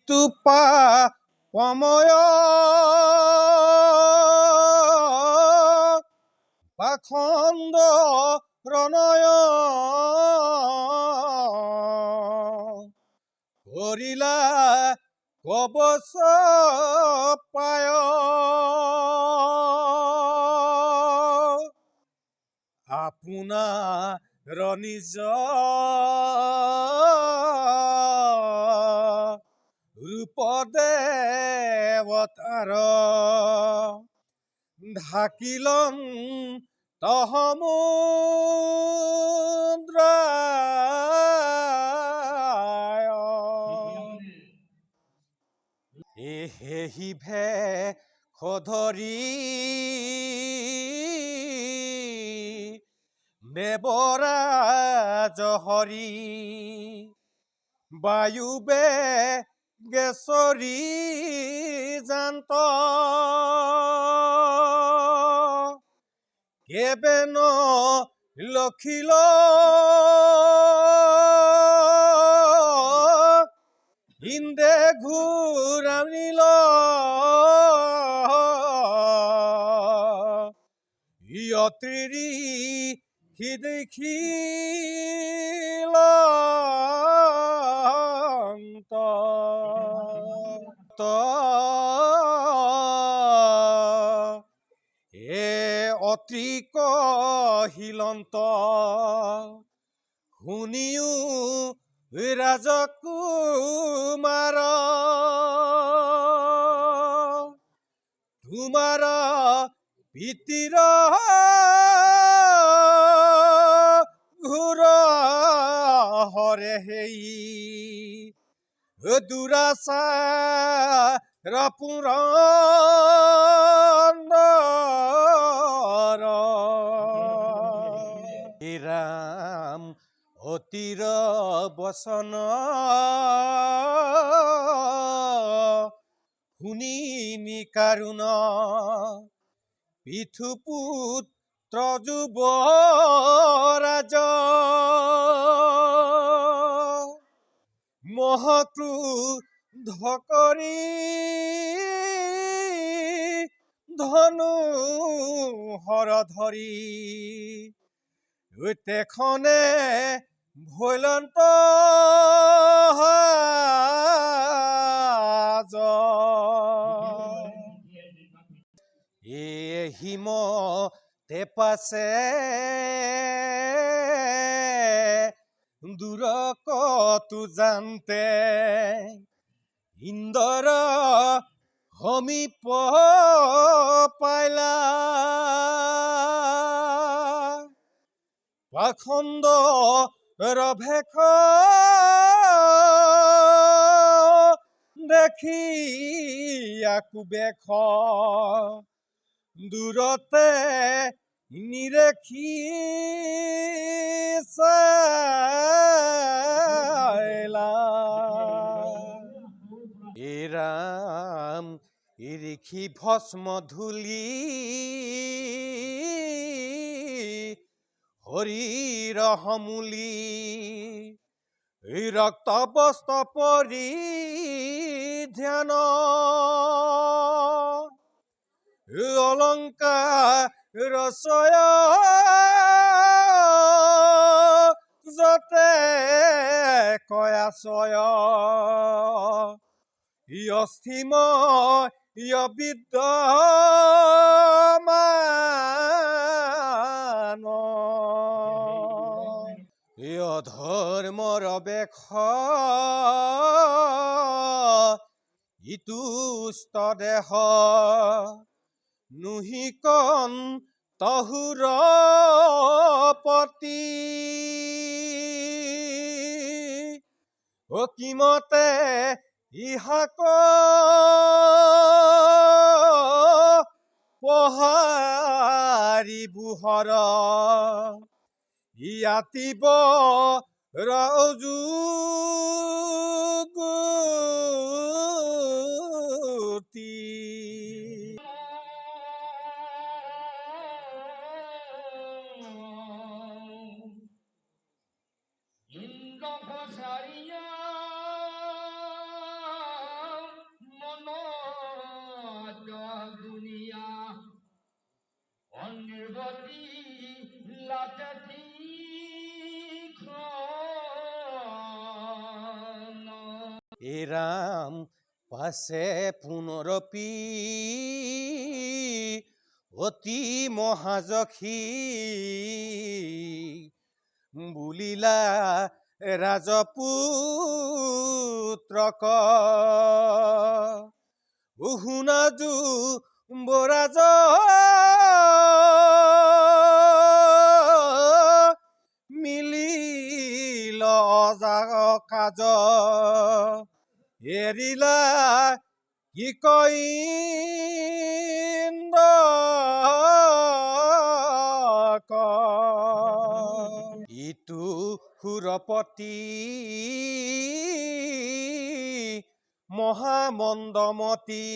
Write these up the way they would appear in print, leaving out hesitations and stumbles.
ইতুপা পময় পাখন্দ ৰণয় কৰিলা কবচ পায় আপোনাৰ নিজ ৰূপ দেৱতাৰ ঢাকিলং তসমুদ্ৰ এহিভে খধৰি দেৱৰাজ হৰি বায়ুবে গেছৰি জান্ত কেবেন লখিল ইন্দে ঘূৰানিল ইয়ত্ৰি দেখিল এ অত্ৰিক হিলন্ত শুনিও ৰাজকুমাৰ তোমাৰ পিতিৰ ঘোৰ হৰে হেই দুৰাচাৰ পুৰন্দৰ ৰাম অতিৰ বচন শুনি নিকাৰুণ পিথুপুত্ৰ যুৱৰাজ মহক্ৰোধ কৰি ধনু হৰ ধৰি তেখনে ভৈলন্ত হিম তেপাছে দূৰ কতু জানতে ইন্দৰ সমীপ পাইলা পাখন্দ ৰভেখ দেখি আকুবেখ দূৰতে নিৰেখি চাইলা ৰাম ঋষি ভস্ম ধূলি হৰিৰ সমূলি ৰক্ত বস্ত্ৰ পৰিধান অলংকাৰ ৰচয় যতে কয়াচয় অস্থিময় বিদ্যমান অধৰ্মৰ বেশ ইতুষ্ট দেহ নুহিকন তহুৰ পতি অকিমতে ইহাক পহাৰি বুহৰ ইয়াতিব ৰজুগুটি ইন্দ্ৰ ঘোষাৰিয়া এ ৰাম পাছে পুনৰপি অতি মহাযখী বুলিলা ৰাজপুত্ৰক শুনাজু বৰাজ মিলিল কাজ এৰিলা কি কইন্দক ইটো সুৰপতি মহামন্দমতী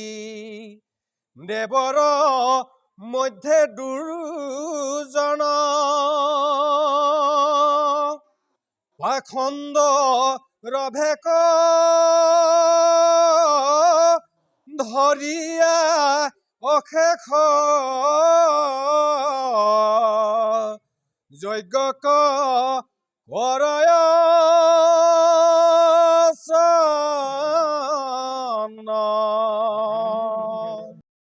দেৱৰ মধ্যে দুৰ্জন পাখণ্ড ৰভেক ধৰিয়া অশেষ যজ্ঞক কৰয়